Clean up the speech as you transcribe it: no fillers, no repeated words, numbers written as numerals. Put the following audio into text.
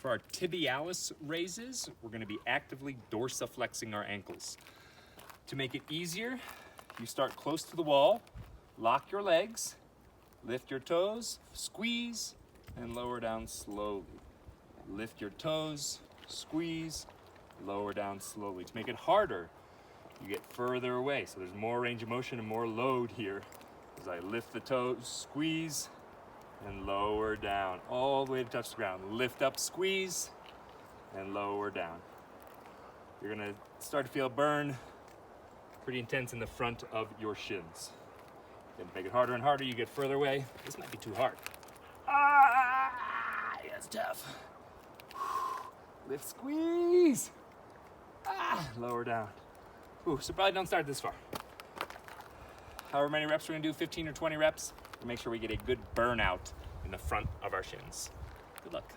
For our tibialis raises, we're gonna be actively dorsiflexing our ankles. To make it easier, you start close to the wall, lock your legs, lift your toes, squeeze, and lower down slowly. Lift your toes, squeeze, lower down slowly. To make it harder, you get further away. So there's more range of motion and more load here. As I lift the toes, squeeze, and lower down, all the way to touch the ground. Lift up, squeeze, and lower down. You're gonna start to feel a burn pretty intense in the front of your shins. Then make it harder and harder, you get further away. This might be too hard. Ah, it's tough. Lift, squeeze. Ah, lower down. Ooh, so probably don't start this far. However many reps we're gonna do, 15 or 20 reps, to make sure we get a good burnout in the front of our shins. Good luck.